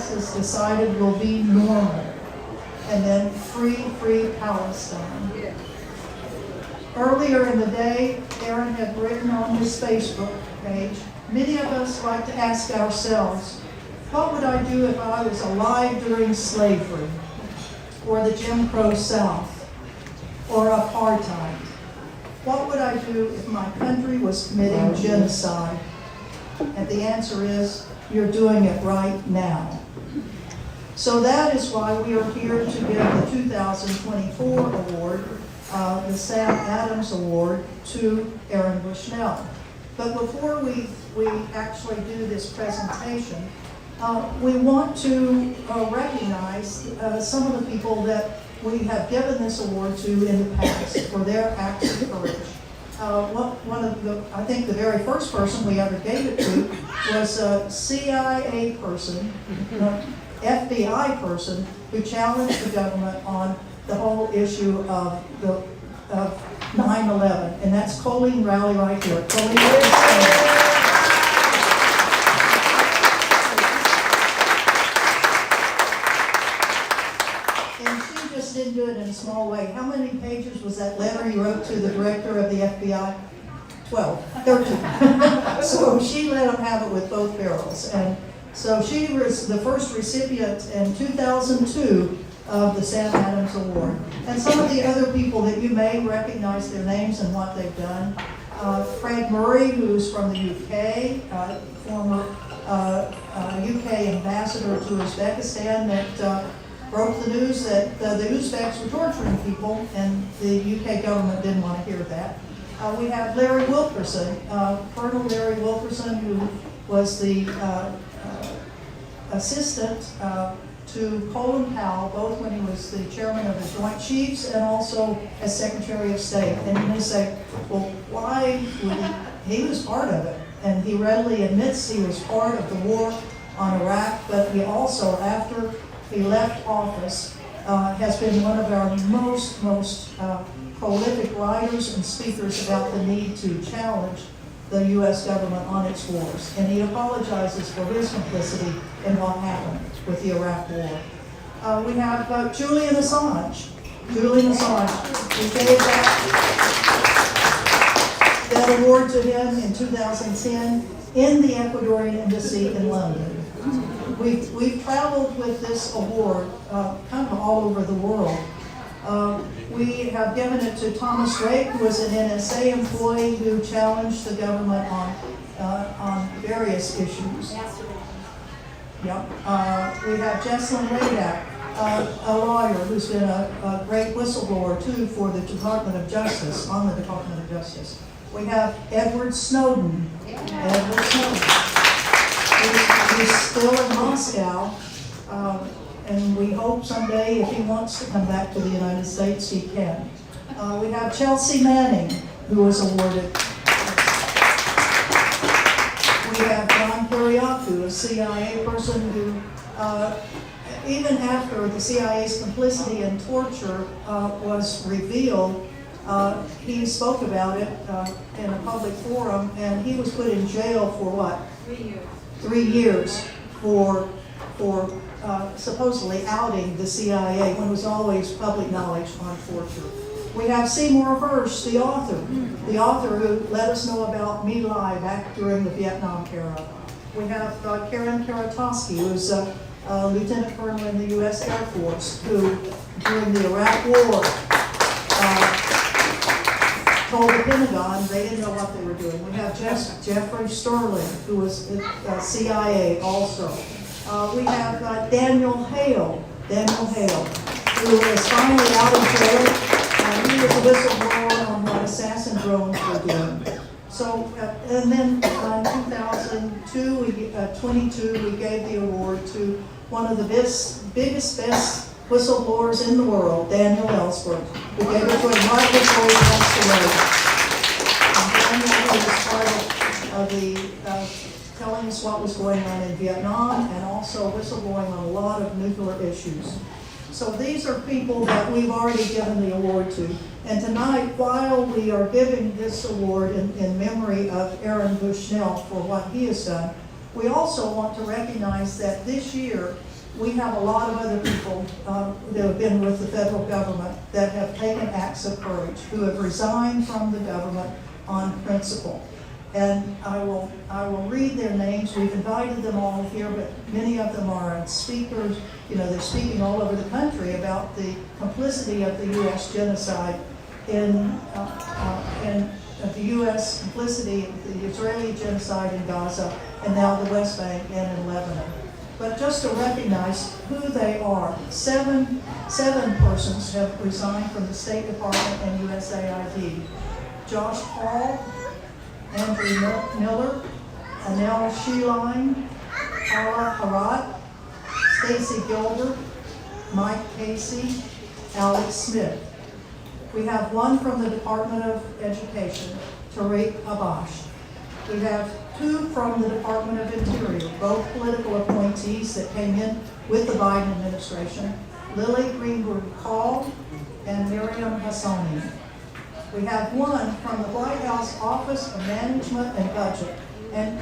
U.S. has decided will be normal, and then free Palestine. Earlier in the day, Aaron had written on his Facebook page, many of us like to ask ourselves, what would I do if I was alive during slavery, or the Jim Crow South, or apartheid? What would I do if my country was committing genocide? And the answer is, you're doing it right now. So that is why we are here to give the 2024 award, the Sam Adams Award, to Aaron Bushnell. But before we actually do this presentation, we want to recognize some of the people that we have given this award to in the past for their acts of courage. I think the very first person we ever gave it to was a CIA person, FBI person, who challenged the government on the whole issue of 9/11, and that's Colleen Rowley right here. Colleen, didn't do it in a small way. How many pages was that letter you wrote to the director of the FBI? 12, 13. So she let them have it with both barrels. And so she was the first recipient in 2002 of the Sam Adams Award. And some of the other people that you may recognize their names and what they've done. Fred Murray, who's from the UK, former UK ambassador to Uzbekistan, that broke the news that the Uzbeks were torturing people, and the UK government didn't want to hear that. We have Larry Wilkerson, Colonel Larry Wilkerson, who was the assistant to Colin Powell, both when he was the chairman of the Joint Chiefs and also as Secretary of State. And you may say, well, why would he was part of it, and he readily admits he was part of the war on Iraq, but he also, after he left office, has been one of our most prolific writers and speakers about the need to challenge the U.S. government on its wars. And he apologizes for his complicity in what happened with the Iraq War. We have Julian Assange. Julian Assange. We gave that award to him in 2010 in the Ecuadorian Embassy in London. We've traveled with this award kind of all over the world. We have given it to Thomas Drake, who was an NSA employee who challenged the government on various issues. Yep. We have Jesslyn Radak, a lawyer who's been a great whistleblower too for the Department of Justice, on the Department of Justice. We have Edward Snowden. Edward Snowden. He's still in Moscow, and we hope someday, if he wants to come back to the United States, he can. We have Chelsea Manning, who was awarded. We have John Kiriakou, a CIA person who, even after the CIA's complicity in torture was revealed, he spoke about it in a public forum, and he was put in jail for what? 3 years. 3 years for supposedly outing the CIA when it was always public knowledge on torture. We have Seymour Hersh, the author who let us know about My Lai back during the Vietnam era. We have Karen Karatowski, who's a lieutenant colonel in the U.S. Air Force, who during the Iraq War told the Pentagon they didn't know what they were doing. We have Jeffrey Sterling, who was CIA also. We have Daniel Hale, who is finally out of jail. He was a whistleblower on what assassin drones were doing. So, and then in 2022, we gave the award to one of the best whistleblowers in the world, Daniel Ellsberg. We gave it to him right before he passed away. And Daniel was part of the telling us what was going on in Vietnam and also whistleblowing on a lot of nuclear issues. So these are people that we've already given the award to. And tonight, while we are giving this award in memory of Aaron Bushnell for what he has done, we also want to recognize that this year we have a lot of other people that have been with the federal government that have taken acts of courage, who have resigned from the government on principle. And I will read their names. We've invited them all here, but many of them are speakers. You know, they're speaking all over the country about the complicity of the U.S. genocide of the U.S. complicity in the Israeli genocide in Gaza, and now the West Bank and in Lebanon. But just to recognize who they are, seven persons have resigned from the State Department and USAID. Josh Paul, Andrew Miller, Anel Sheline, Paula Harat, Stacy Gilbert, Mike Casey, Alex Smith. We have one from the Department of Education, Tariq Abash. We have two from the Department of Interior, both political appointees that came in with the Biden administration, Lily Greenberg Call and Miriam Hassani. We have one from the White House Office of Management and Budget, and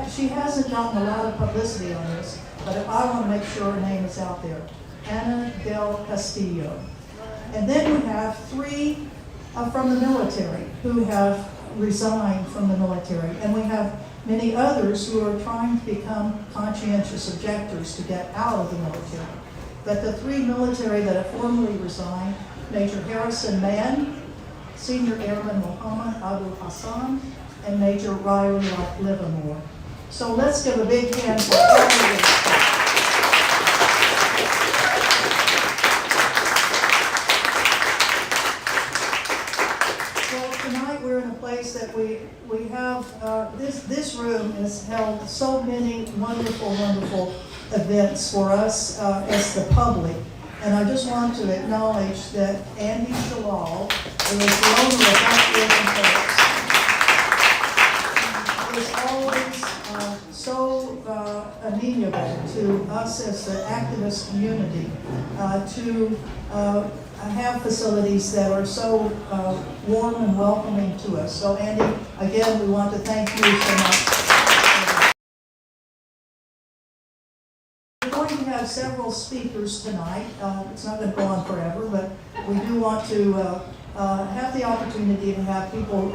she hasn't gotten a lot of publicity on this, but I want to make sure her name is out there, Ana del Castillo. And then we have three from the military who have resigned from the military, and we have many others who are trying to become conscientious objectors to get out of the military. But the three military that have formally resigned, Major Harrison Mann, Senior Airman Mohammed Abu Hassan, and Major Riley Livermore. So let's give a big hand for all of them. That we have, this room has held so many wonderful events for us as the public. And I just want to acknowledge that Andy Shalal, who is the owner of that is always so amenable to us as the activist community, to have facilities that are so warm and welcoming to us. So Andy, again, we want to thank you so much. We're going to have several speakers tonight. It's not going to go on forever, but we do want to have the opportunity to have people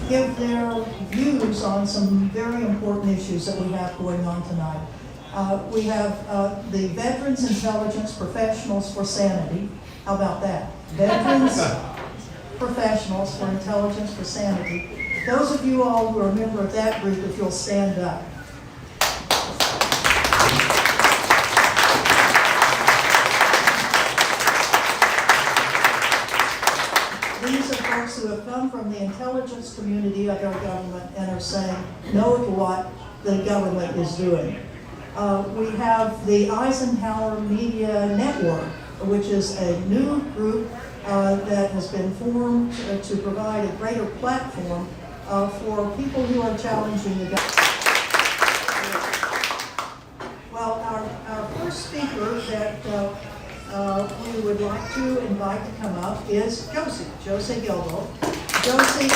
give their views on some very important issues that we have going on tonight. We have the Veterans Intelligence Professionals for Sanity. How about that? Veterans Professionals for Intelligence for Sanity. Those of you all who are a member of that group, if you'll stand up. These are folks who have come from the intelligence community of our government and are saying no to what the government is doing. We have the Eisenhower Media Network, which is a new group that has been formed to provide a greater platform for people who are challenging the government. Well, our first speaker that we would like to invite to come up is Josie Gilbo. Josie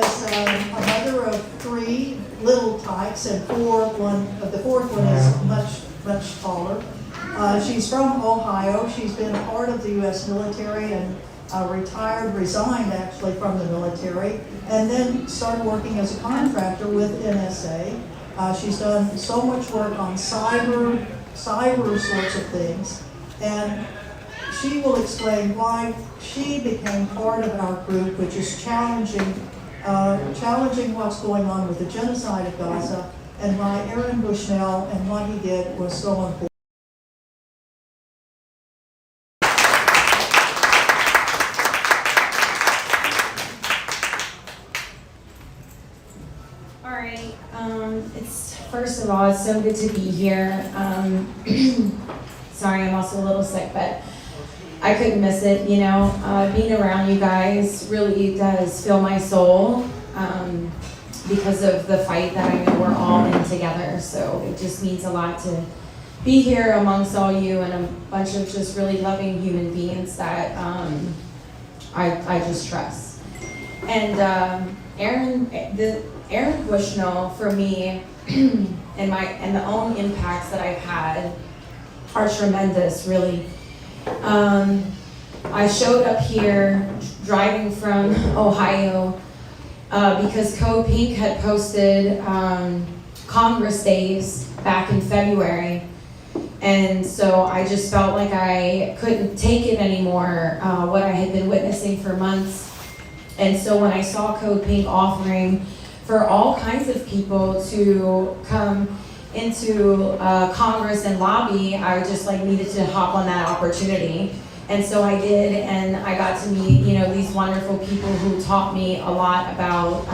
is a mother of three little tykes, and the fourth one is much taller. She's from Ohio. She's been a part of the U.S. military and resigned actually from the military, and then started working as a contractor with NSA. She's done so much work on cyber sorts of things, and she will explain why she became part of our group, which is challenging what's going on with the genocide of Gaza, and why Aaron Bushnell and what he did was so important. All right. First of all, it's so good to be here. Sorry, I'm also a little sick, but I couldn't miss it. You know, being around you guys really does fill my soul because of the fight that I know we're all in together. So it just means a lot to be here amongst all you and a bunch of just really loving human beings that I just trust. And Aaron, Aaron Bushnell, for me, and the own impacts that I've had are tremendous, really. I showed up here driving from Ohio because Code Pink had posted Congress Days back in February. And so I just felt like I couldn't take it anymore, what I had been witnessing for months. And so when I saw Code Pink offering for all kinds of people to come into Congress and lobby, I just needed to hop on that opportunity. And so I did, and I got to meet, these wonderful people who taught me a lot about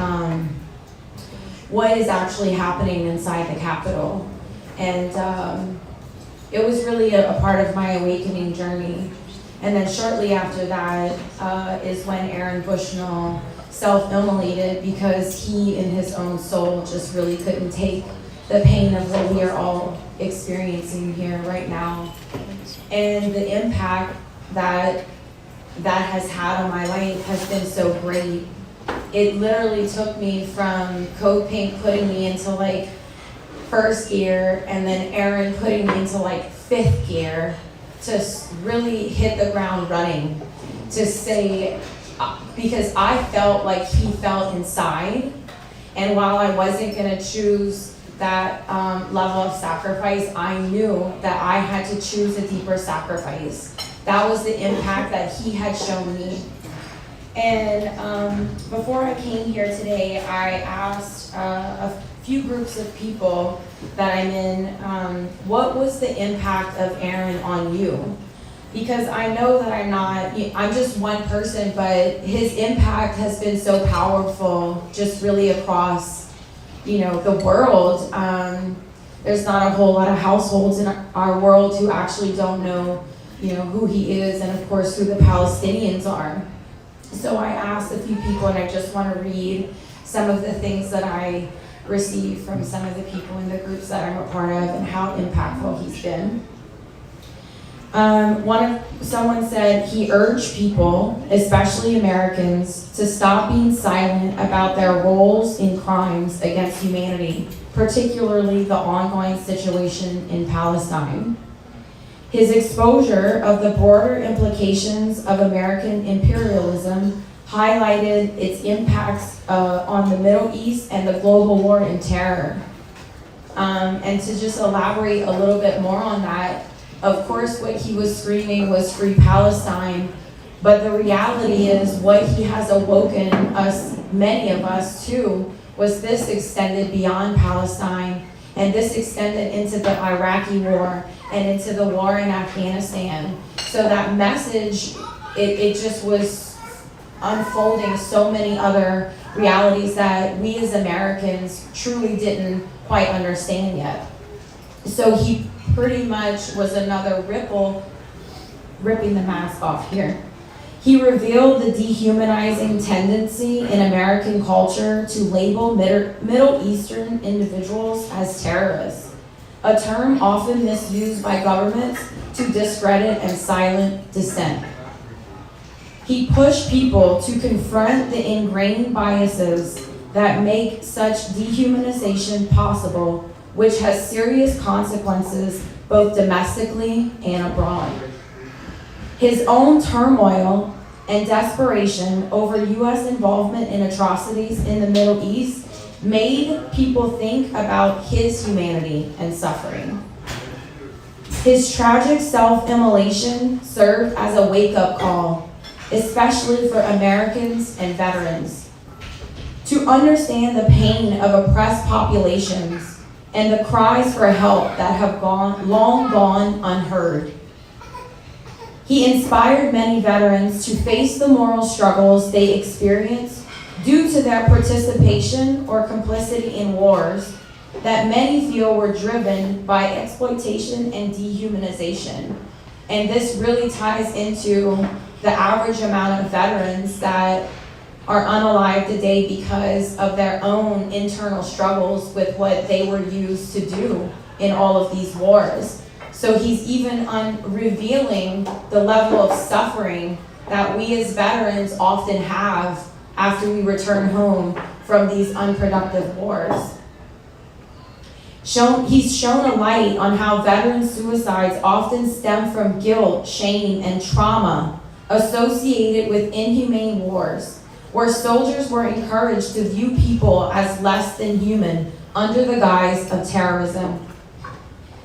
what is actually happening inside the Capitol. And it was really a part of my awakening journey. And then shortly after that is when Aaron Bushnell self-immolated, because he in his own soul just really couldn't take the pain of what we are all experiencing here right now. And the impact that has had on my life has been so great. It literally took me from Code Pink putting me into first gear, and then Aaron putting me into fifth gear, to really hit the ground running, to say, because I felt like he felt inside, and while I wasn't gonna choose that level of sacrifice, I knew that I had to choose a deeper sacrifice. That was the impact that he had shown me. And before I came here today, I asked a few groups of people that I'm in, what was the impact of Aaron on you? Because I know that I'm just one person, but his impact has been so powerful, just really across, the world. There's not a whole lot of households in our world who actually don't know, who he is, and of course who the Palestinians are. So I asked a few people, and I just want to read some of the things that I received from some of the people in the groups that I'm a part of, and how impactful he's been. Someone said he urged people, especially Americans, to stop being silent about their roles in crimes against humanity, particularly the ongoing situation in Palestine. His exposure of the broader implications of American imperialism highlighted its impacts on the Middle East and the global war in terror. And to just elaborate a little bit more on that, of course what he was screaming was free Palestine, but the reality is what he has awoken us, many of us to, was this extended beyond Palestine, and this extended into the Iraqi war and into the war in Afghanistan. So that message, it just was unfolding so many other realities that we as Americans truly didn't quite understand yet. So he pretty much was another ripping the mask off here. He revealed the dehumanizing tendency in American culture to label Middle Eastern individuals as terrorists, a term often misused by governments to discredit and silence dissent. He pushed people to confront the ingrained biases that make such dehumanization possible, which has serious consequences both domestically and abroad. His own turmoil and desperation over U.S. involvement in atrocities in the Middle East made people think about his humanity and suffering. His tragic self-immolation served as a wake-up call, especially for Americans and veterans, to understand the pain of oppressed populations and the cries for help that have long gone unheard. He inspired many veterans to face the moral struggles they experienced due to their participation or complicity in wars that many feel were driven by exploitation and dehumanization. And this really ties into the average amount of veterans that are unalive today because of their own internal struggles with what they were used to do in all of these wars. So he's even revealing the level of suffering that we as veterans often have after we return home from these unproductive wars. He's shown a light on how veteran suicides often stem from guilt, shame, and trauma associated with inhumane wars, where soldiers were encouraged to view people as less than human under the guise of terrorism.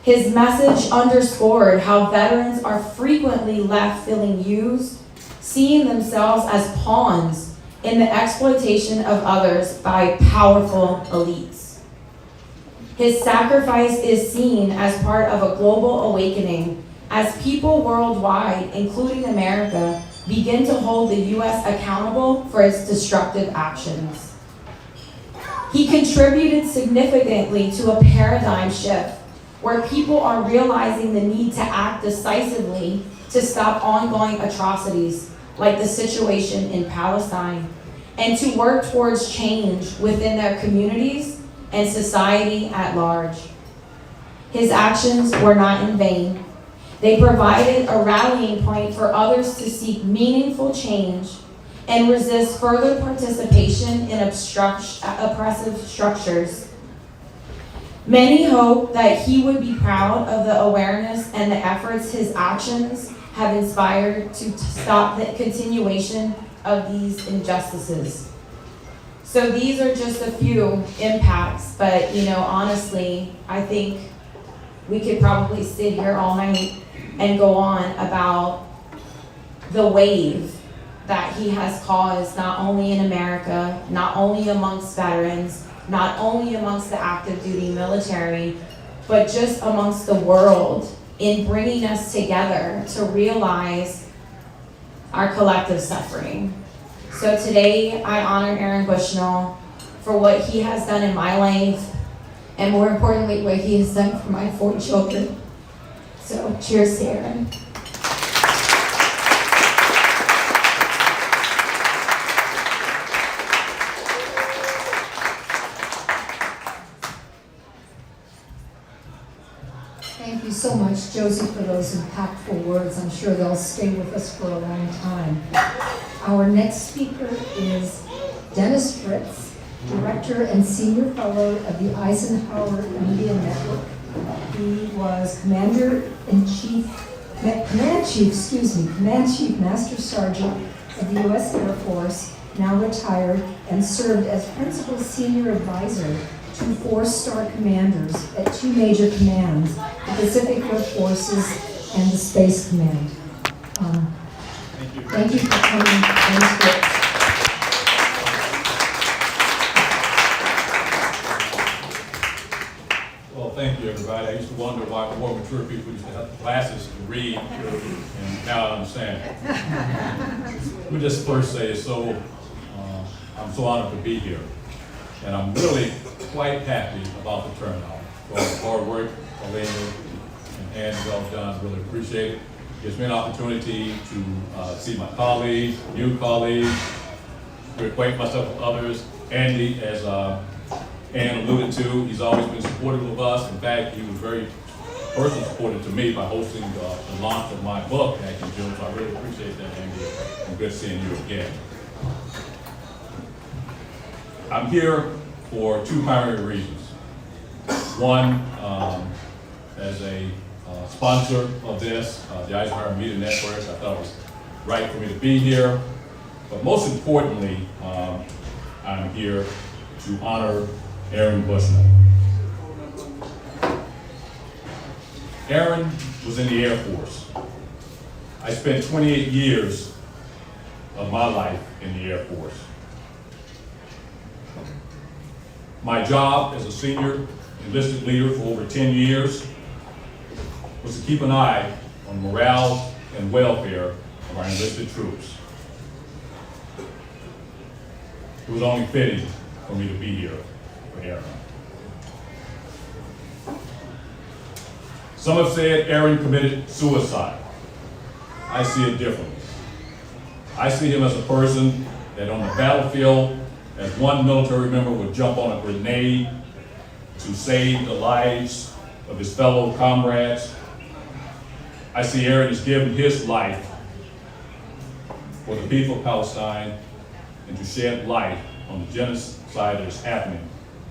His message underscored how veterans are frequently left feeling used, seeing themselves as pawns in the exploitation of others by powerful elites. His sacrifice is seen as part of a global awakening as people worldwide, including America, begin to hold the U.S. accountable for its destructive actions. He contributed significantly to a paradigm shift where people are realizing the need to act decisively to stop ongoing atrocities like the situation in Palestine, and to work towards change within their communities and society at large. His actions were not in vain. They provided a rallying point for others to seek meaningful change and resist further participation in oppressive structures. Many hope that he would be proud of the awareness and the efforts his actions have inspired to stop the continuation of these injustices. So these are just a few impacts, but honestly, I think we could probably sit here all night and go on about the wave that he has caused, not only in America, not only amongst veterans, not only amongst the active duty military, but just amongst the world, in bringing us together to realize our collective suffering. So today, I honor Aaron Bushnell for what he has done in my life, and more importantly, what he has done for my 4 children. So cheers to Aaron. Thank you so much, Josie, for those impactful words. I'm sure they'll stay with us for a long time. Our next speaker is Dennis Fritz, Director and Senior Fellow of the Eisenhower Media Network. He was Command Chief Master Sergeant of the U.S. Air Force, now retired, and served as Principal Senior Advisor to 4-star commanders at 2 major commands, the Pacific Air Forces and the Space Command. Thank you for coming, Dennis Fritz. Well, thank you, everybody. I used to wonder why more mature people used to have glasses to read, and now I understand. Let me just first say, I'm so honored to be here, and I'm really quite happy about the turnout. For all the hard work, Elena and Ann, well done. Really appreciate it. It gives me an opportunity to see my colleagues, new colleagues, to acquaint myself with others. Andy, as Ann alluded to, he's always been supportive of us. In fact, he was very personally supportive to me by hosting the launch of my book back in June. So I really appreciate that, Andy, and good seeing you again. I'm here for 2 primary reasons. One, as a sponsor of this, the Eisenhower Media Network, I thought it was right for me to be here. But most importantly, I'm here to honor Aaron Bushnell. Aaron was in the Air Force. I spent 28 years of my life in the Air Force. My job as a senior enlisted leader for over 10 years was to keep an eye on morale and welfare of our enlisted troops. It was only fitting for me to be here for Aaron. Some have said Aaron committed suicide. I see it differently. I see him as a person that on the battlefield, as one military member would jump on a grenade to save the lives of his fellow comrades, I see Aaron has given his life for the people of Palestine and to shed light on the genocide that is happening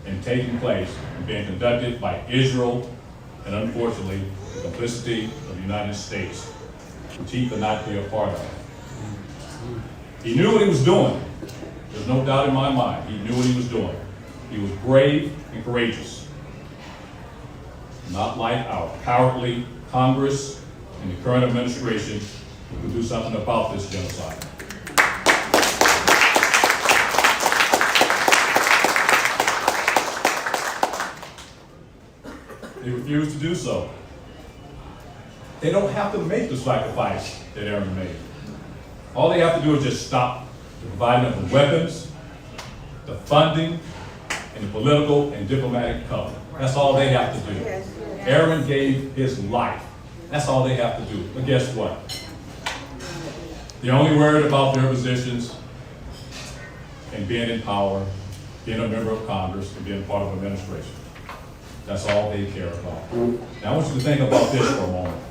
and taking place and being conducted by Israel and unfortunately the complicity of the United States, which he could not be a part of. He knew what he was doing. There's no doubt in my mind. He knew what he was doing. He was brave and courageous. Not like our cowardly Congress and the current administration who could do something about this genocide. They refused to do so. They don't have to make the sacrifice that Aaron made. All they have to do is just stop the providing of the weapons, the funding, and the political and diplomatic cover. That's all they have to do. Aaron gave his life. That's all they have to do. But guess what? They're only worried about their positions and being in power, being a member of Congress, and being part of administration. That's all they care about. Now I want you to think about this for a moment.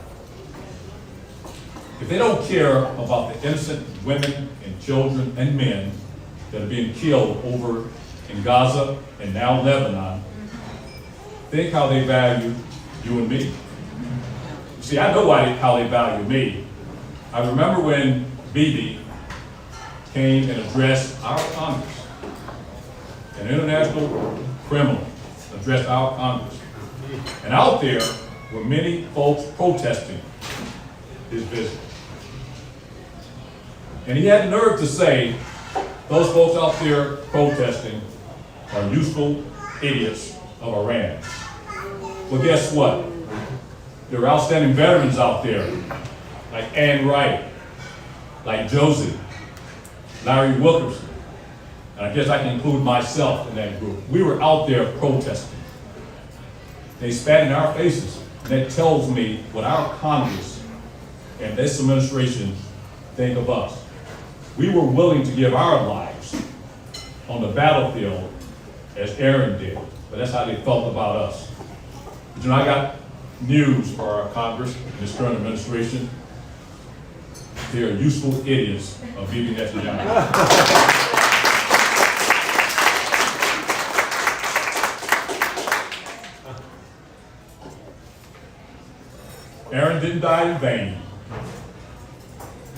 If they don't care about the innocent women and children and men that are being killed over in Gaza and now Lebanon, think how they value you and me. See, I know how they value me. I remember when Bibi came and addressed our Congress, an international criminal addressed our Congress. And out there were many folks protesting his visit. And he had the nerve to say, those folks out there protesting are useful idiots of Iran. Well, guess what? There are outstanding veterans out there, like Ann Wright, like Josie, Larry Wilkerson, and I guess I can include myself in that group. We were out there protesting. They spat in our faces, and that tells me what our Congress and this administration think of us. We were willing to give our lives on the battlefield as Aaron did, but that's how they felt about us. But you know, I got news for our Congress and this current administration. They are useful idiots of Bibi Netanyahu. Aaron didn't die in vain.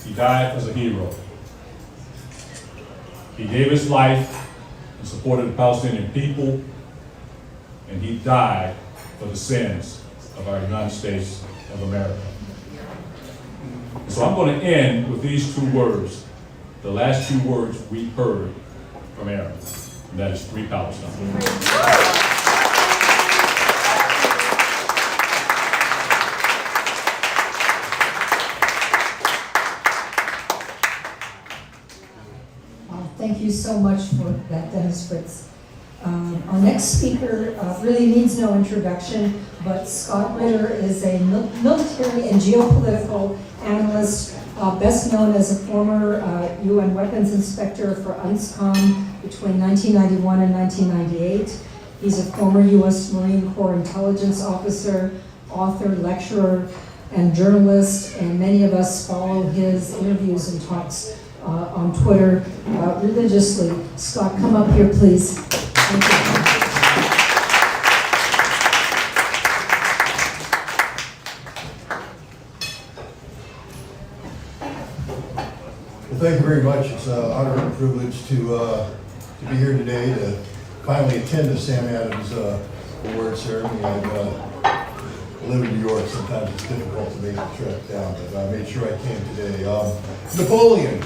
He died as a hero. He gave his life in support of the Palestinian people, and he died for the sins of our United States of America. And so I'm going to end with these two words, the last two words we heard from Aaron, and that is Free Palestine. Thank you so much for that, Dennis Fritz. Our next speaker really needs no introduction, but Scott Ritter is a military and geopolitical analyst, best known as a former UN weapons inspector for UNSCOM between 1991 and 1998. He's a former US Marine Corps intelligence officer, author, lecturer, and journalist, and many of us follow his interviews and talks on Twitter religiously. Scott, come up here, please. Thank you. Well, thank you very much. It's an honor and a privilege to be here today to finally attend the Sam Adams Award ceremony. I live in New York. Sometimes it's difficult to make the trip down, but I made sure I came today. Napoleon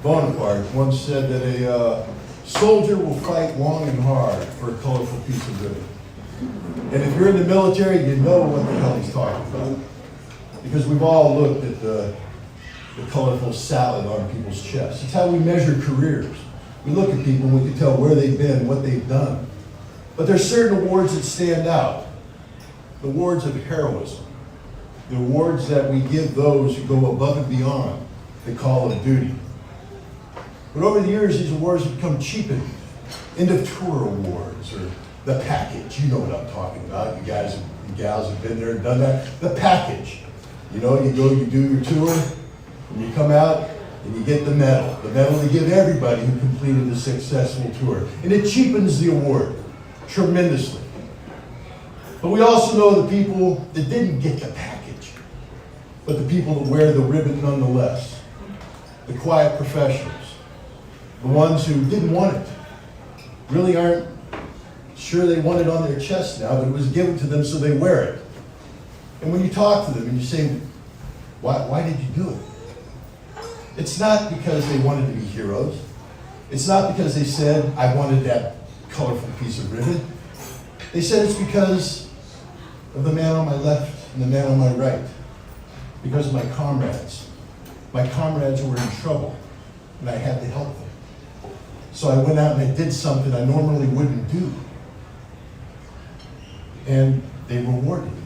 Bonaparte once said that a soldier will fight long and hard for a colorful piece of ribbon. And if you're in the military, you know what the hell he's talking about. Because we've all looked at the colorful salad on people's chests. It's how we measure careers. We look at people and we can tell where they've been, what they've done. But there's certain awards that stand out. The awards of heroism. The awards that we give those who go above and beyond the call of duty. But over the years, these awards have become cheapened. End of tour awards, or the package. You know what I'm talking about. You guys and gals have been there and done that. The package. You know, you go, you do your tour, and you come out, and you get the medal they give everybody who completed a successful tour. And it cheapens the award tremendously. But we also know the people that didn't get the package, but the people that wear the ribbon nonetheless. The quiet professionals, the ones who didn't want it, really aren't sure they want it on their chest now, but it was given to them so they wear it. And when you talk to them and you say, why did you do it? It's not because they wanted to be heroes. It's not because they said, I wanted that colorful piece of ribbon. They said it's because of the man on my left and the man on my right. Because of my comrades. My comrades were in trouble, and I had to help them. So I went out and I did something I normally wouldn't do. And they rewarded me.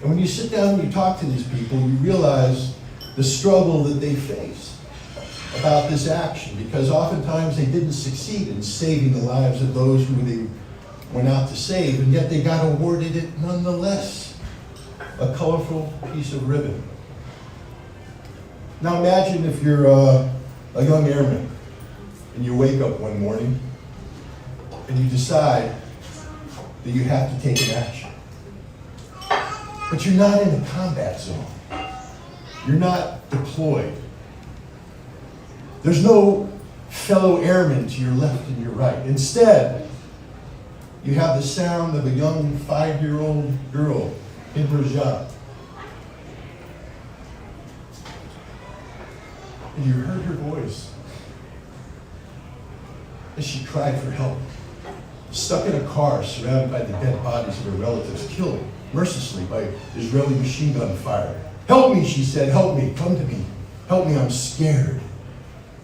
And when you sit down and you talk to these people, you realize the struggle that they face about this action, because oftentimes they didn't succeed in saving the lives of those who they went out to save, and yet they got awarded it nonetheless. A colorful piece of ribbon. Now imagine if you're a young airman and you wake up one morning and you decide that you have to take an action. But you're not in a combat zone. You're not deployed. There's no fellow airmen to your left and your right. Instead, you have the sound of a young 5-year-old girl in her job. And you heard her voice as she cried for help. Stuck in a car surrounded by the dead bodies of her relatives, killed mercilessly by Israeli machine gun fire. Help me, she said, help me, come to me. Help me, I'm scared.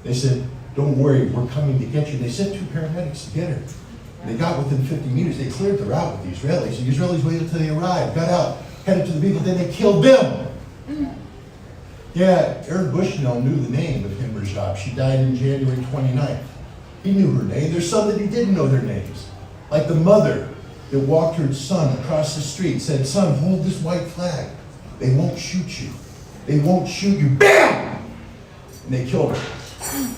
They said, don't worry, we're coming to get you. They sent 2 paramedics to get her. They got within 50 meters. They cleared the route with the Israelis. The Israelis waited until they arrived, got out, headed to the vehicle, then they killed them. Yeah, Erin Bushnell knew the name of Himmer Job. She died in January 29th. He knew her name. There's some that he didn't know their names. Like the mother that walked her son across the street, said, son, hold this white flag. They won't shoot you. They won't shoot you. Bam! And they killed her.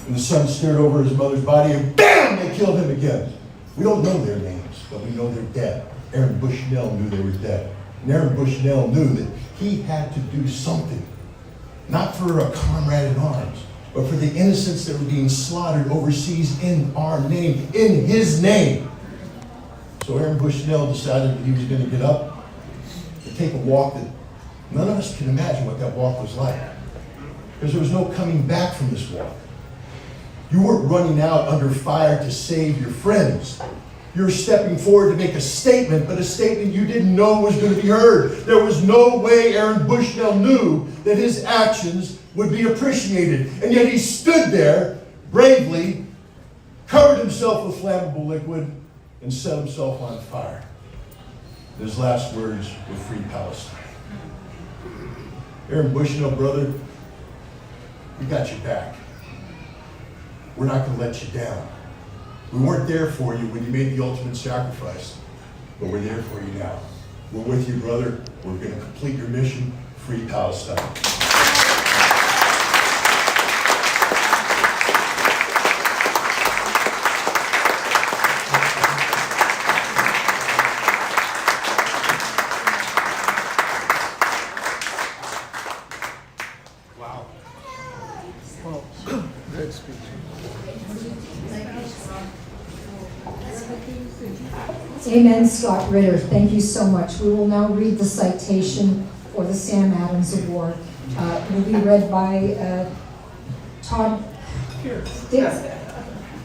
And the son stared over his mother's body and bam! They killed him again. We don't know their names, but we know they're dead. Erin Bushnell knew they were dead. And Erin Bushnell knew that he had to do something. Not for a comrade in arms, but for the innocents that were being slaughtered overseas in our name, in his name. So Erin Bushnell decided that he was going to get up and take a walk that none of us can imagine what that walk was like. Because there was no coming back from this walk. You weren't running out under fire to save your friends. You were stepping forward to make a statement, but a statement you didn't know was going to be heard. There was no way Erin Bushnell knew that his actions would be appreciated. And yet he stood there bravely, covered himself with flammable liquid, and set himself on fire. His last words were free Palestine. Erin Bushnell, brother, we got your back. We're not going to let you down. We weren't there for you when you made the ultimate sacrifice, but we're there for you now. We're with you, brother. We're going to complete your mission, free Palestine. Wow. Well, great speech. Amen, Scott Ritter. Thank you so much. We will now read the citation for the Sam Adams Award. It will be read by Todd Pierce.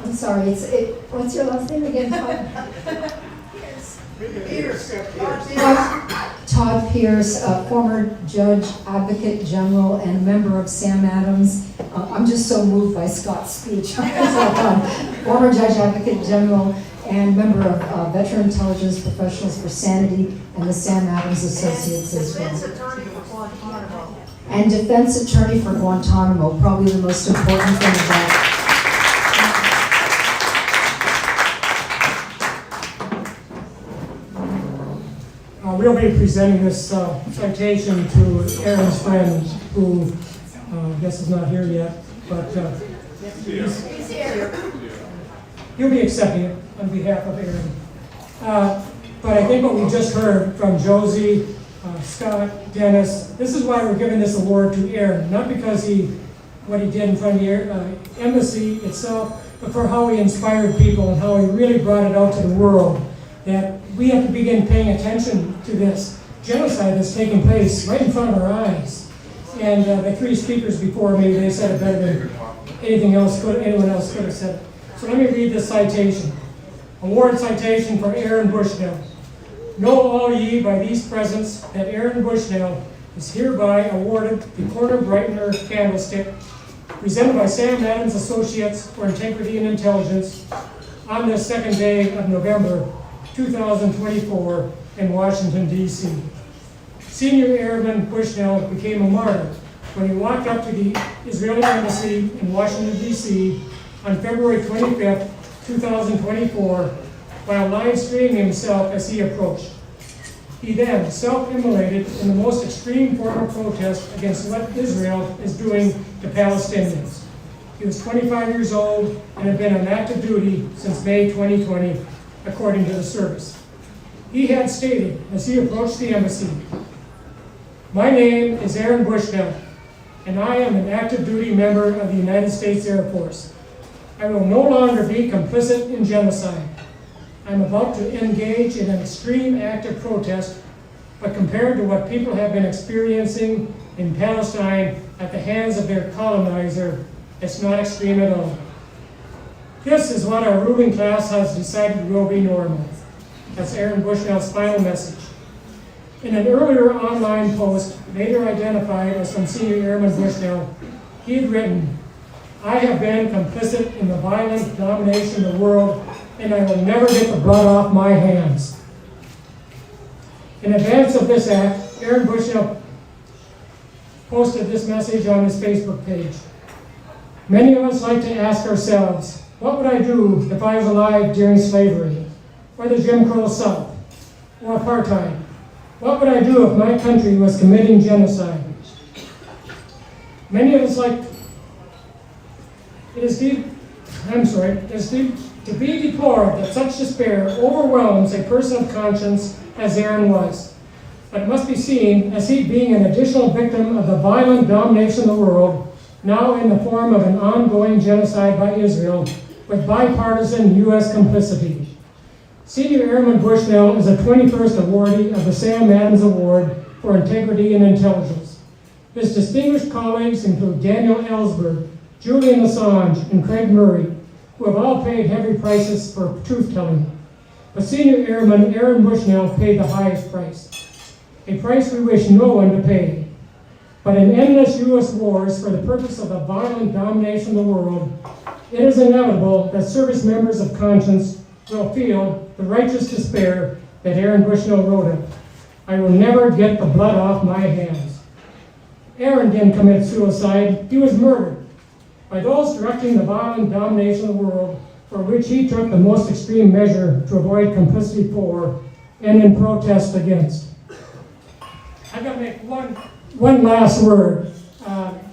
I'm sorry, what's your last name again, Todd? Todd Pierce, former judge, advocate general, and member of Sam Adams. I'm just so moved by Scott's speech. Former judge, advocate general, and member of Veteran Intelligence Professionals for Sanity and the Sam Adams Associates as well. Defense attorney for Guantanamo. And defense attorney for Guantanamo, probably the most important thing about We'll be presenting this citation to Aaron's friend, who I guess is not here yet. but he'll be accepting it on behalf of Aaron. But I think what we just heard from Josie, Scott, Dennis, this is why we're giving this award to Aaron, not because what he did in front of the embassy itself, but for how he inspired people and how he really brought it out to the world, that we have to begin paying attention to this genocide that's taking place right in front of our eyes. And the three speakers before me, they said it better than anyone else could have said it. So let me read this citation. Award citation for Aaron Bushnell. Know all ye by these presents that Aaron Bushnell is hereby awarded the Corner Brightener Candlestick, presented by Sam Adams Associates for Integrity and Intelligence on this second day of November 2024 in Washington, D.C. Senior Airman Bushnell became a martyr when he walked up to the Israeli embassy in Washington, D.C. on February 25th, 2024, while live streaming himself as he approached. He then self-immolated in the most extreme form of protest against what Israel is doing to Palestinians. He was 25 years old and had been on active duty since May 2020, according to the service. He had stated, as he approached the embassy, "My name is Aaron Bushnell, and I am an active duty member of the United States Air Force. I will no longer be complicit in genocide. I'm about to engage in an extreme act of protest, but compared to what people have been experiencing in Palestine at the hands of their colonizer, it's not extreme at all. This is what our ruling class has decided will be normal." That's Aaron Bushnell's final message. In an earlier online post, later identified as from Senior Airman Bushnell, he had written, "I have been complicit in the violent domination of the world, and I will never get the blood off my hands." In advance of this act, Aaron Bushnell posted this message on his Facebook page. "Many of us like to ask ourselves, what would I do if I was alive during slavery, or the Jim Crow South, or apartheid? What would I do if my country was committing genocide? Many of us like, it is to be deplored that such despair overwhelms a person of conscience as Aaron was. But it must be seen as he being an additional victim of the violent domination of the world, now in the form of an ongoing genocide by Israel, with bipartisan U.S. complicity. Senior Airman Bushnell is a 21st awardee of the Sam Adams Award for Integrity and Intelligence. His distinguished colleagues include Daniel Ellsberg, Julian Assange, and Craig Murray, who have all paid heavy prices for truth-telling. But Senior Airman Aaron Bushnell paid the highest price, a price we wish no one to pay. But in endless U.S. wars for the purpose of the violent domination of the world, it is inevitable that service members of conscience will feel the righteous despair that Aaron Bushnell wrote of. I will never get the blood off my hands. Aaron didn't commit suicide, he was murdered by those directing the violent domination of the world, for which he took the most extreme measure to avoid complicity for and in protest against. I've got to make one last word.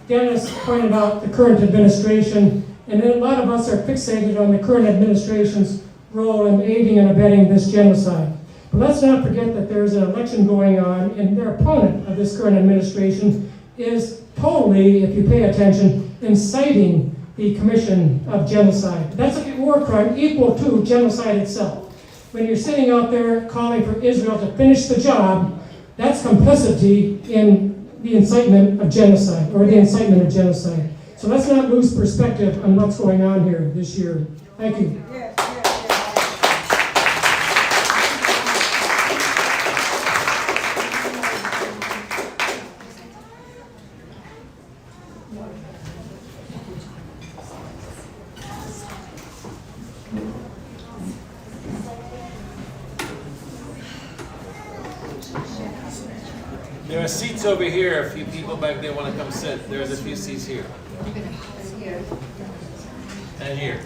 Dennis pointed out the current administration, and a lot of us are fixated on the current administration's role in aiding and abetting this genocide. But let's not forget that there's an election going on, and their opponent of this current administration is totally, if you pay attention, inciting the commission of genocide. That's a war crime equal to genocide itself. When you're sitting out there calling for Israel to finish the job, that's complicity in the incitement of genocide, or the incitement of genocide. So let's not lose perspective on what's going on here this year. Thank you. There are seats over here. A few people back there want to come sit. There's a few seats here. And here.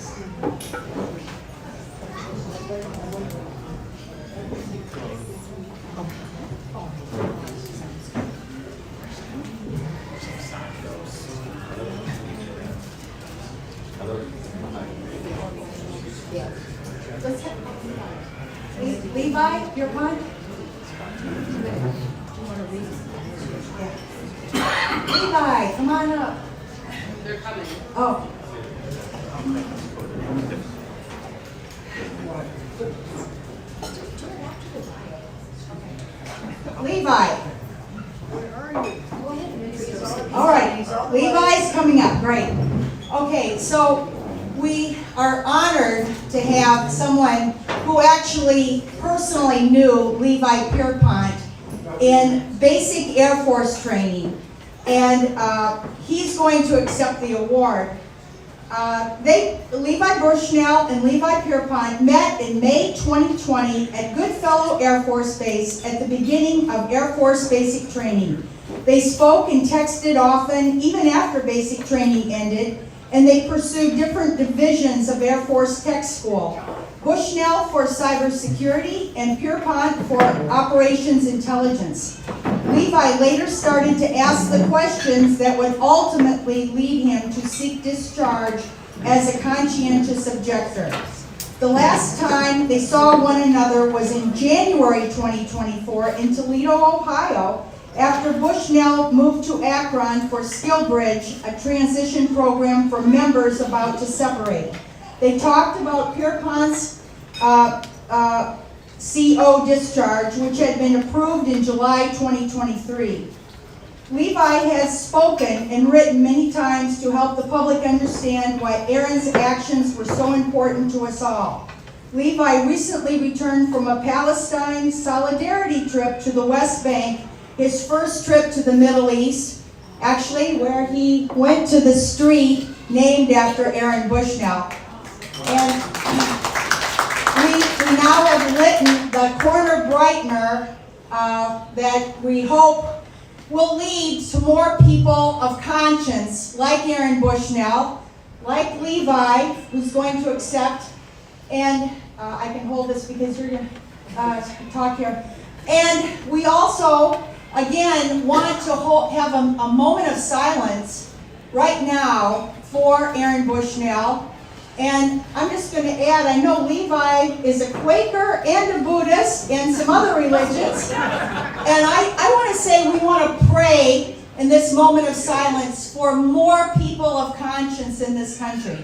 Pierpont? Levi, come on up. They're coming. Oh. Levi. All right, Levi's coming up, great. Okay, so we are honored to have someone who actually personally knew Levi Pierpont in basic Air Force training, and he's going to accept the award. Levi Bushnell and Levi Pierpont met in May 2020 at Goodfellow Air Force Base at the beginning of Air Force basic training. They spoke and texted often, even after basic training ended, and they pursued different divisions of Air Force Tech School. Bushnell for cybersecurity and Pierpont for operations intelligence. Levi later started to ask the questions that would ultimately lead him to seek discharge as a conscientious objector. The last time they saw one another was in January 2024 in Toledo, Ohio, after Bushnell moved to Akron for SkillBridge, a transition program for members about to separate. They talked about Pierpont's CO discharge, which had been approved in July 2023. Levi has spoken and written many times to help the public understand why Aaron's actions were so important to us all. Levi recently returned from a Palestine solidarity trip to the West Bank, his first trip to the Middle East, actually where he went to the street named after Aaron Bushnell. And we now have lit the corner brightener that we hope will lead to more people of conscience like Aaron Bushnell, like Levi, who's going to accept, and I can hold this because you're going to talk here. And we also, again, want to have a moment of silence right now for Aaron Bushnell. And I'm just going to add, I know Levi is a Quaker and a Buddhist and some other religions. And I want to say we want to pray in this moment of silence for more people of conscience in this country.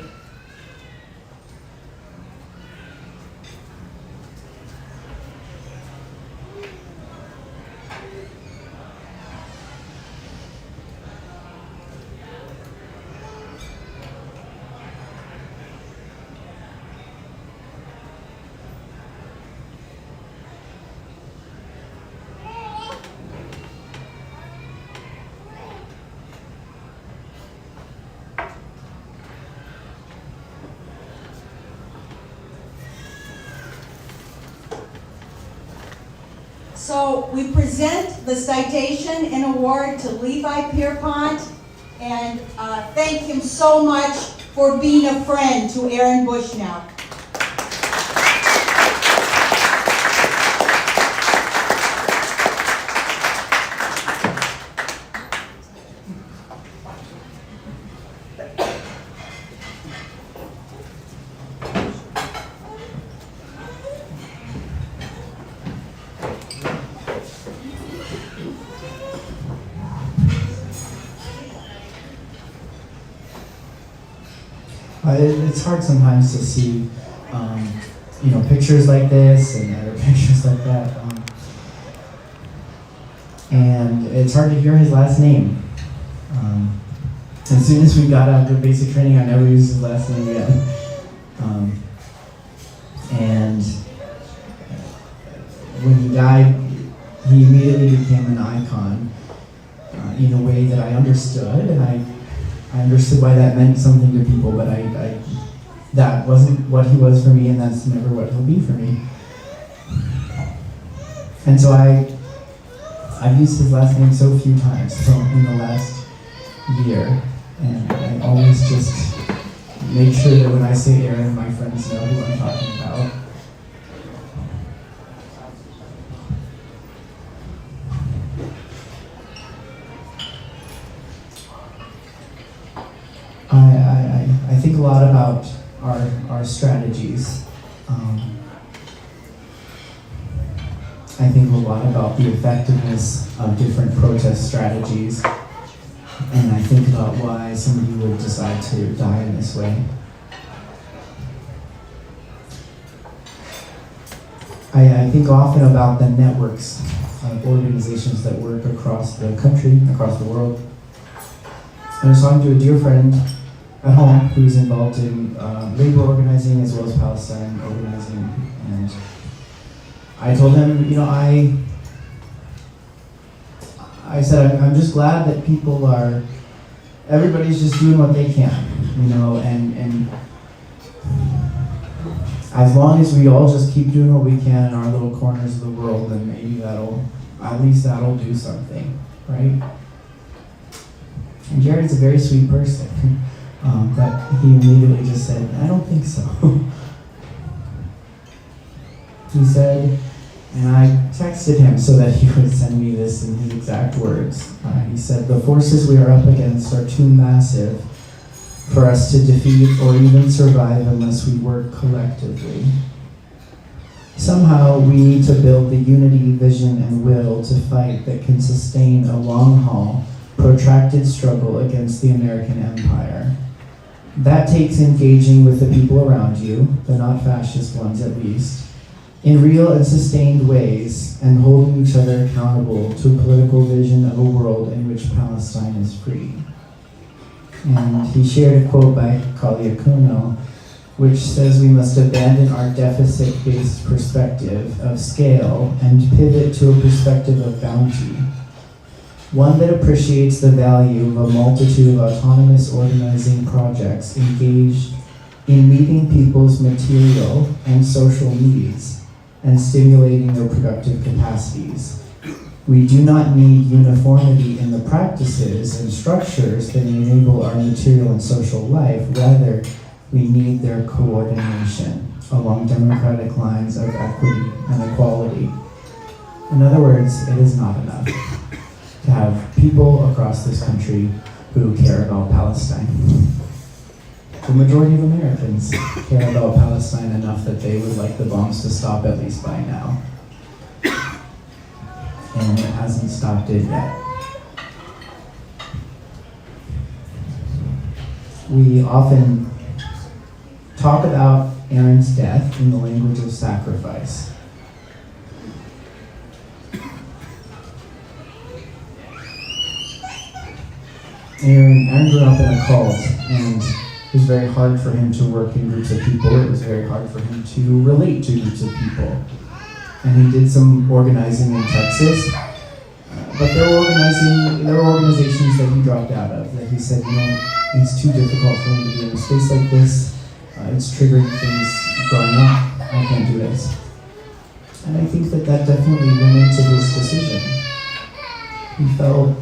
So we present the citation and award to Levi Pierpont, and thank him so much for being a friend to Aaron Bushnell. It's hard sometimes to see, pictures like this and other pictures like that. And it's hard to hear his last name. As soon as we got out of basic training, I never used his last name again. And when he died, he immediately became an icon in a way that I understood, and I understood why that meant something to people, but that wasn't what he was for me, and that's never what he'll be for me. And so I've used his last name so few times in the last year, and I always just make sure that when I say Aaron, my friends know who I'm talking about. I think a lot about our strategies. I think a lot about the effectiveness of different protest strategies, and I think about why somebody would decide to die in this way. I think often about the networks of organizations that work across the country, across the world. I was talking to a dear friend at home who's involved in labor organizing as well as Palestine organizing, and I told him, you know, I said, I'm just glad that everybody's just doing what they can, you know, and as long as we all just keep doing what we can in our little corners of the world, then maybe that'll do something, right? And Jared's a very sweet person, but he immediately just said, I don't think so. He said, and I texted him so that he would send me this in his exact words. He said, the forces we are up against are too massive for us to defeat or even survive unless we work collectively. Somehow we need to build the unity, vision, and will to fight that can sustain a long-haul, protracted struggle against the American empire. That takes engaging with the people around you, the not fascist ones at least, in real and sustained ways, and holding each other accountable to a political vision of a world in which Palestine is free. And he shared a quote by Kalia Kuno, which says we must abandon our deficit-based perspective of scale and pivot to a perspective of bounty, one that appreciates the value of a multitude of autonomous organizing projects engaged in meeting people's material and social needs and stimulating their productive capacities. We do not need uniformity in the practices and structures that enable our material and social life. Rather, we need their coordination along democratic lines of equity and equality. In other words, it is not enough to have people across this country who care about Palestine. The majority of Americans care about Palestine enough that they would like the bombs to stop at least by now. And it hasn't stopped it yet. We often talk about Aaron's death in the language of sacrifice. Aaron grew up in a cult, and it was very hard for him to work in groups of people. It was very hard for him to relate to groups of people. And he did some organizing in Texas, but there were organizations that he dropped out of, that he said, you know, it's too difficult for me to be in a space like this. It's triggering things growing up. I can't do this. And I think that definitely went into his decision. He felt,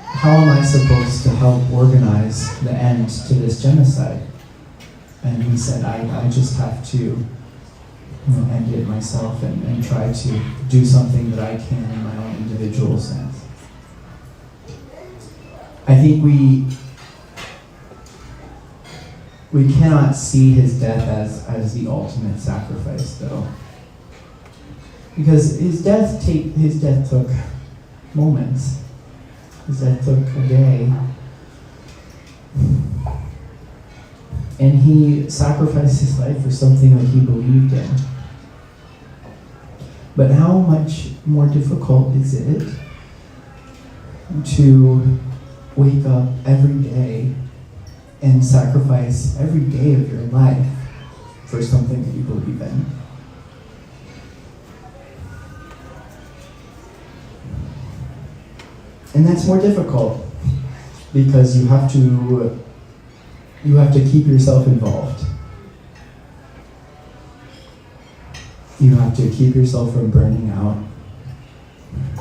how am I supposed to help organize the end to this genocide? And he said, I just have to end it myself and try to do something that I can in my own individual sense. I think we cannot see his death as the ultimate sacrifice, though, because his death took moments. His death took a day, and he sacrificed his life for something that he believed in. But how much more difficult is it to wake up every day and sacrifice every day of your life for something that you believe in? And that's more difficult because you have to keep yourself involved. You have to keep yourself from burning out.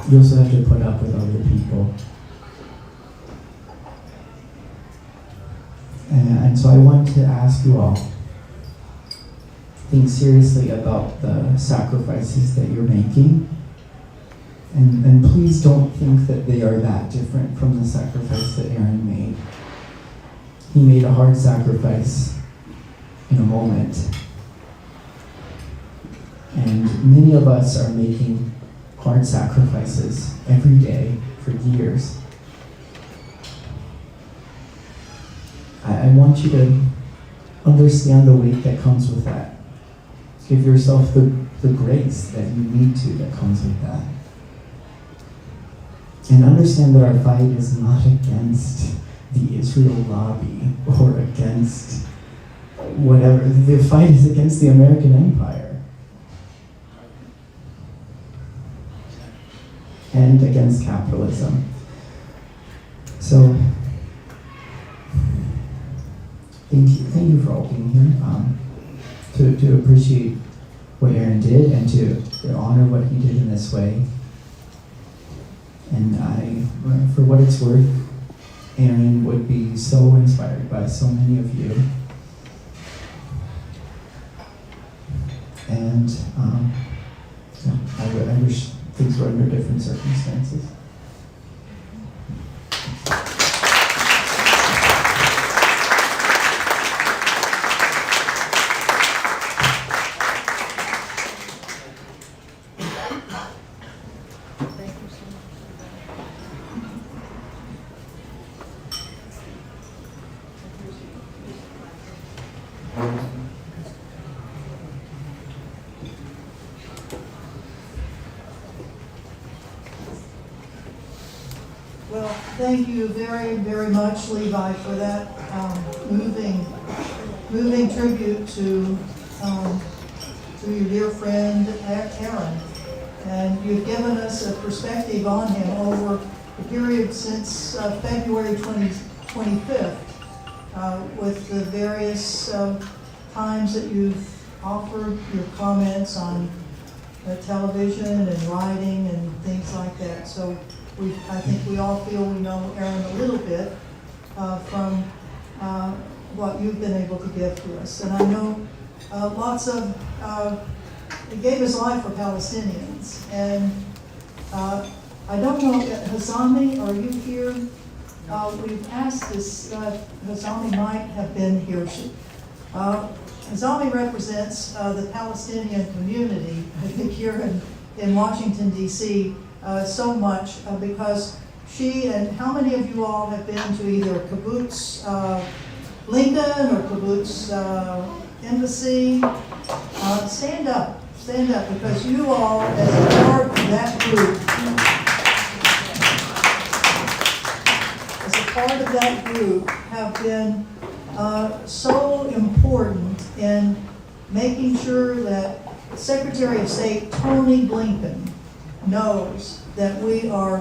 You also have to put up with other people. And so I want to ask you all, think seriously about the sacrifices that you're making. And please don't think that they are that different from the sacrifice that Aaron made. He made a hard sacrifice in a moment. And many of us are making hard sacrifices every day for years. I want you to understand the weight that comes with that. Give yourself the grace that you need to that comes with that. And understand that our fight is not against the Israel lobby or against whatever. The fight is against the American empire and against capitalism. So, thank you for all being here, to appreciate what Aaron did and to honor what he did in this way. And for what it's worth, Aaron would be so inspired by so many of you. And I wish things were under different circumstances. Well, thank you very, very much, Levi, for that moving tribute to your dear friend Aaron. And you've given us a perspective on him over the period since February 25th, with the various times that you've offered your comments on television and writing and things like that. So I think we all feel we know Aaron a little bit from what you've been able to give to us. And I know he gave his life for Palestinians. And I don't know, Hazami, are you here? We've asked this, Hazami might have been here. Hazami represents the Palestinian community, I think, here in Washington, D.C., so much because she, and how many of you all have been to either Kibbutz Lincoln or Kibbutz Embassy? Stand up, because you all, as a part of that group, have been so important in making sure that Secretary of State Tony Blinken knows that we are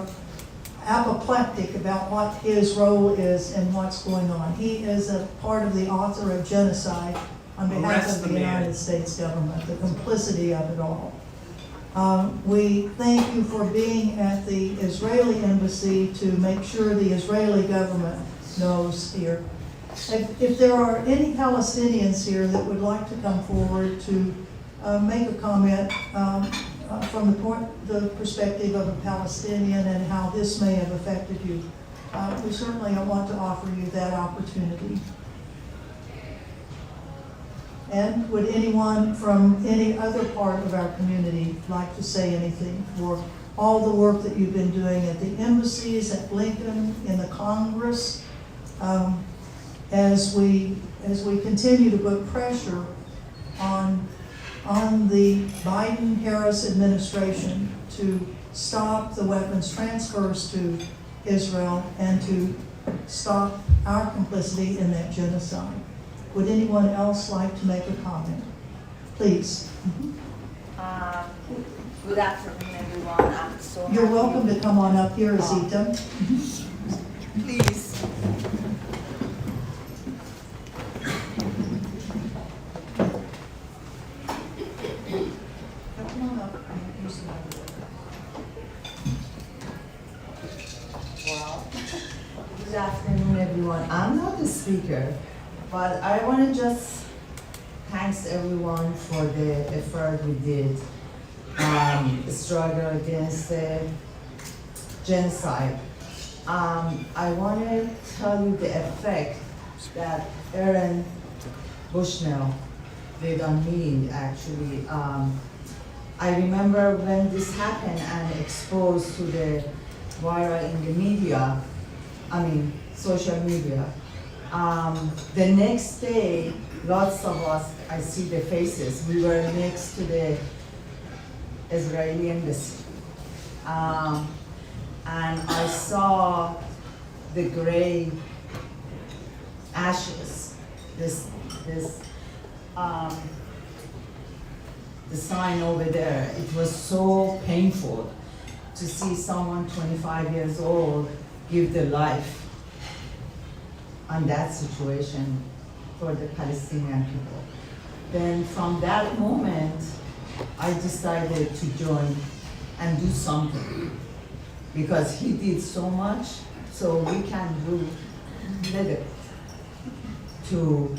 apoplectic about what his role is and what's going on. He is a part of the author of genocide on behalf of the United States government, the complicity of it all. We thank you for being at the Israeli embassy to make sure the Israeli government knows here. If there are any Palestinians here that would like to come forward to make a comment from the perspective of a Palestinian and how this may have affected you, we certainly want to offer you that opportunity. And would anyone from any other part of our community like to say anything for all the work that you've been doing at the embassies, at Blinken, in the Congress, as we continue to put pressure on the Biden-Harris administration to stop the weapons transfers to Israel and to stop our complicity in that genocide. Would anyone else like to make a comment? Please. Good afternoon, everyone. I'm so You're happy. welcome to come on up here, Azita. Please. Come on up. Well, good afternoon, everyone. I'm not a speaker, but I want to just thanks everyone for the effort we did, struggle against the genocide. I want to tell you the effect that Aaron Bushnell did on me, actually. I remember when this happened and exposed to the viral in the media, social media. The next day, lots of us, I see the faces, we were next to the Israeli embassy. And I saw the gray ashes, the sign over there. It was so painful to see someone 25 years old give their life on that situation for the Palestinian people. Then from that moment, I decided to join and do something, because he did so much, so we can do little to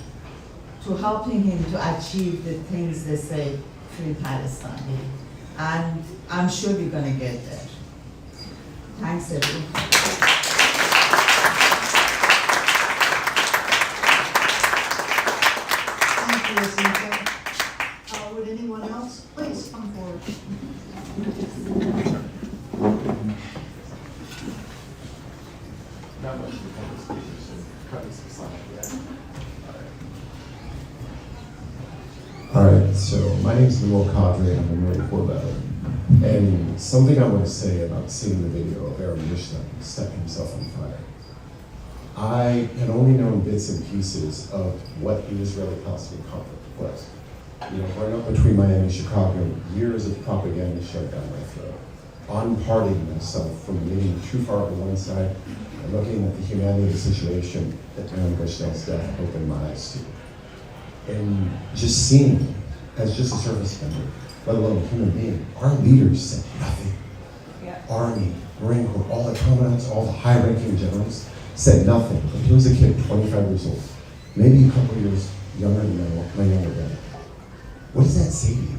helping him to achieve the things they say, free Palestine. And I'm sure we're gonna get there. Thanks, everyone. Thank you, Azita. Would anyone else please come forward? Not much of a public speaker, so cut me some slack. All right, so my name is Noel Cadre, I'm a Marine Corps veteran. And something I want to say about seeing the video of Aaron Bushnell setting himself on fire. I had only known bits and pieces of what the Israeli-Palestinian conflict was. You know, growing up between Miami and Chicago, years of propaganda shoved down my throat. Unparting myself from leaning too far on one side and looking at the humanity of the situation that Aaron Bushnell's death opened my eyes to. And just seeing me as just a service member, let alone a human being, our leaders said nothing. Yeah. Army, Marine Corps, all the commandants, all the high-ranking generals said nothing. But he was a kid, 25 years old, maybe a couple years younger than my younger brother. What does that say to you?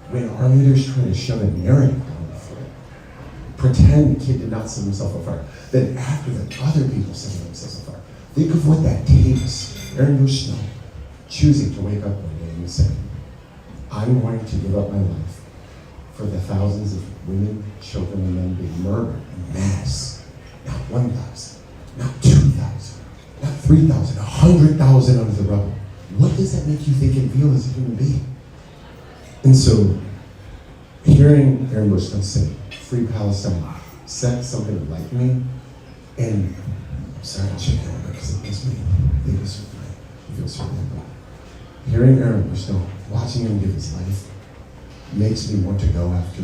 When our leaders try to shove a narrative down the throat, pretend the kid did not set himself on fire, then after that, other people set themselves on fire. Think of what that takes. Aaron Bushnell choosing to wake up one day and say, I'm going to give up my life for the thousands of women, children, and men being murdered en masse. Not 1,000, not 2,000, not 3,000, 100,000 under the rubble. What does that make you think and feel as a human being? And so, hearing Aaron Bushnell say, free Palestine, set something like me, and I'm sorry to check out because it makes me think of certain way. It feels certain way. Hearing Aaron Bushnell, watching him give his life, makes me want to go after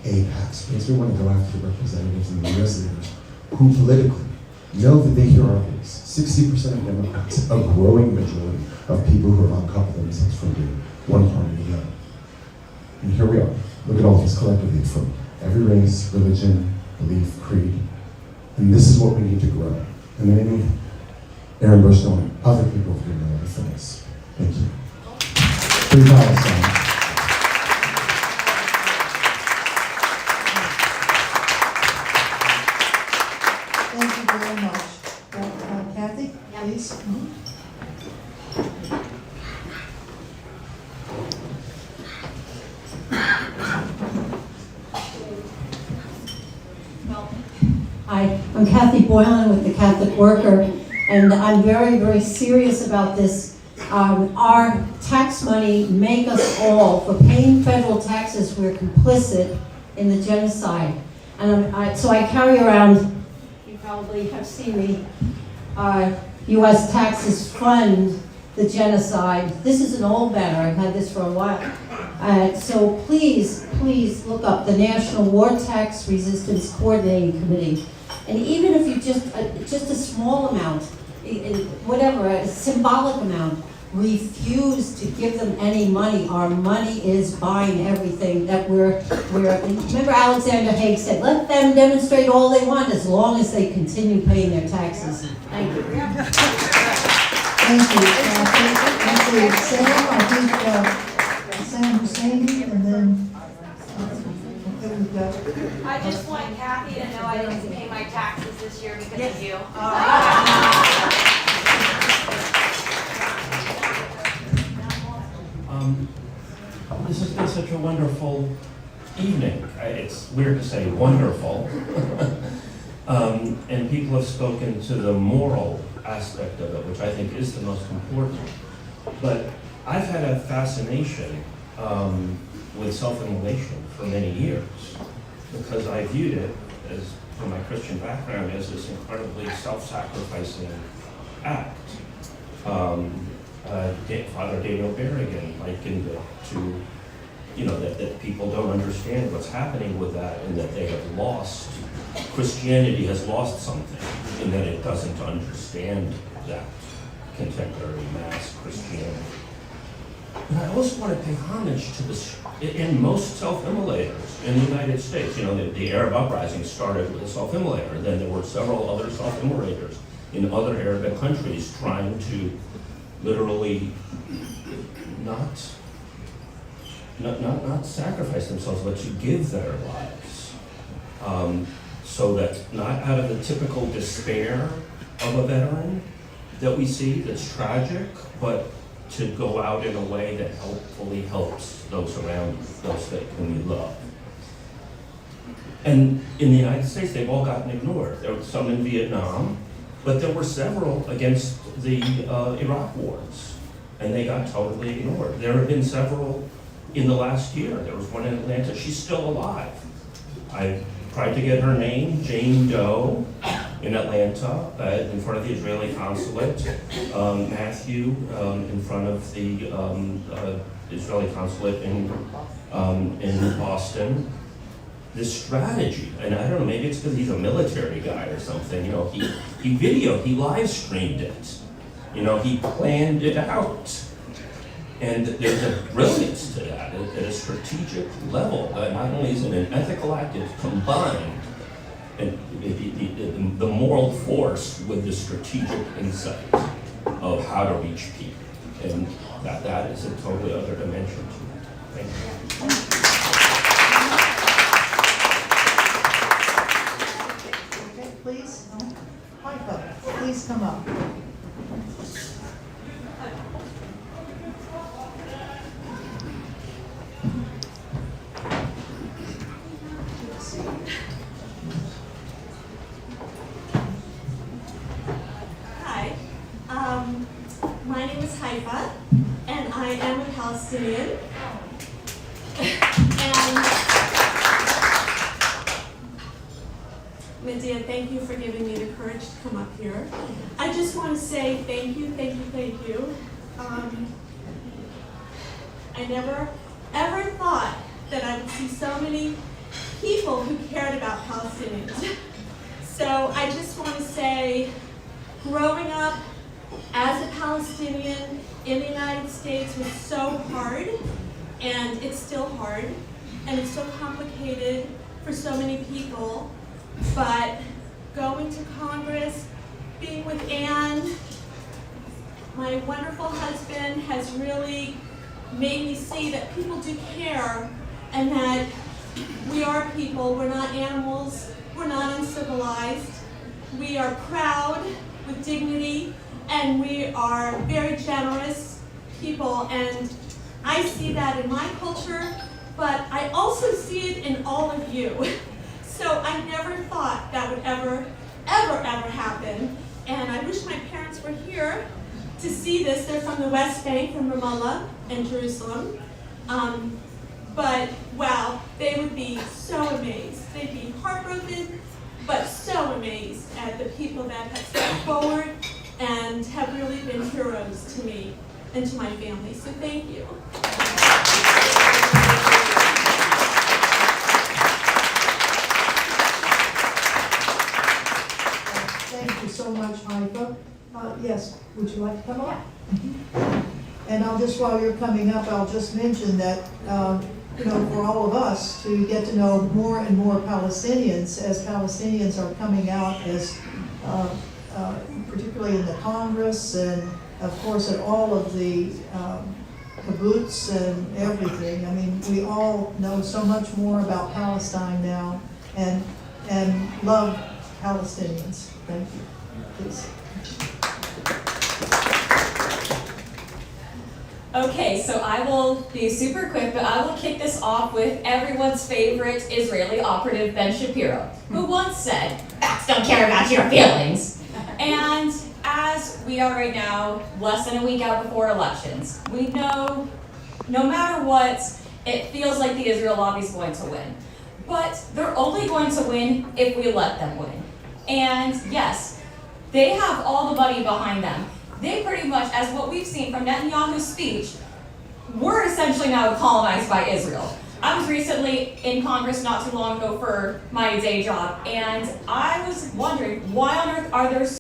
AIPACs, makes me want to go after the representatives and the U.S. leaders who politically know that they hear our voice. 60% of Democrats, a growing majority of people who have uncoupled themselves from being one party to the other. And here we are. Look at all of us collectively from every race, religion, belief, creed. And this is what we need to grow. And then we need Aaron Bushnell and other people who know the things. Thank you. Free Palestine. Thank you very much. Kathy, please. Hi, I'm Kathy Boylan with the Catholic Worker, and I'm very, very serious about this. Our tax money make us all, for paying federal taxes, we're complicit in the genocide. And so I carry around, you probably have seen me, U.S. taxes fund the genocide. This is an old matter, I've had this for a while. So please, please look up the National War Tax Resistance Coordinating Committee. And even if you just a small amount, whatever, a symbolic amount, refuse to give them any money. Our money is buying everything that remember Alexander Haig said, let them demonstrate all they want as long as they continue paying their taxes. Thank you. Thank you, Kathy. Thank you, Sam. I think Sam Husseini, and then okay, we've got. I just want Kathy to know I didn't pay my taxes this year because of you. This such a wonderful evening. It's weird to say wonderful. And people have spoken to the moral aspect of it, which I think is the most important. But I've had a fascination with self-immolation for many years, because I viewed it as, from my Christian background, as this incredibly self-sacrificing act. Father Daniel Berrigan likened it to, that people don't understand what's happening with that, and that they have lost, Christianity has lost something, in that it doesn't understand that contemporary mass Christianity. But I also want to pay homage to this, in most self-immolators in the United States. The Arab uprising started with a self-immolator, and then there were several other self-immolators in other Arabic countries trying to literally not sacrifice themselves, but to give their lives. So that not out of the typical despair of a veteran that we see, that's tragic, but to go out in a way that hopefully helps those around you, those whom you love. And in the United States, they've all gotten ignored. There were some in Vietnam, but there were several against the Iraq wars, and they got totally ignored. There have been several in the last year. There was one in Atlanta. She's still alive. I tried to get her name, Jane Doe, in Atlanta, in front of the Israeli consulate. Matthew, in front of the Israeli consulate in Boston. This strategy, and I don't know, maybe it's because he's a military guy or something, he live streamed it. He planned it out. And there's a brilliance to that at a strategic level. Not only is it an ethical act, it's combined. And the moral force with the strategic insight of how to reach people. And that is a totally other dimension to it. Thank you. Okay, please, Michael, please come up. My name is Haifa, and I am a Palestinian. And Medea, thank you for giving me the courage to come up here. I just want to say thank you, thank you, thank you. I never ever thought that I would see so many people who cared about Palestinians. So I just want to say, growing up as a Palestinian in the United States was so hard, and it's still hard, and it's so complicated for so many people. But going to Congress, being with Ann, my wonderful husband, has really made me see that people do care, and that we are people, we're not animals, we're not uncivilized, we are proud with dignity, and we are very generous people. And I see that in my culture, but I also see it in all of you. So I never thought that would ever happen. And I wish my parents were here to see this. They're from the West Bank, from Ramallah and Jerusalem. But wow, they would be so amazed. They'd be heartbroken, but so amazed at the people that have stepped forward and have really been heroes to me and to my family. So thank you. Thank you so much, Haifa. Yes, would you like to come up? And I'll just, while you're coming up, I'll just mention that, for all of us to get to know more and more Palestinians as Palestinians are coming out as particularly in the Congress, and of course at all of the kibbutz and everything. I mean, we all know so much more about Palestine now, and love Palestinians. Thank you. Please. Okay, so I will be super quick, but I will kick this off with everyone's favorite Israeli operative, Ben Shapiro, who once said, "Facts don't care about your feelings." And as we are right now, less than a week out before elections, we know no matter what, it feels like the Israel lobby is going to win. But they're only going to win if we let them win. And yes, they have all the money behind them. They pretty much, as what we've seen from Netanyahu's speech, we're essentially now colonized by Israel. I was recently in Congress not too long ago for my day job, and I was wondering, why on earth are there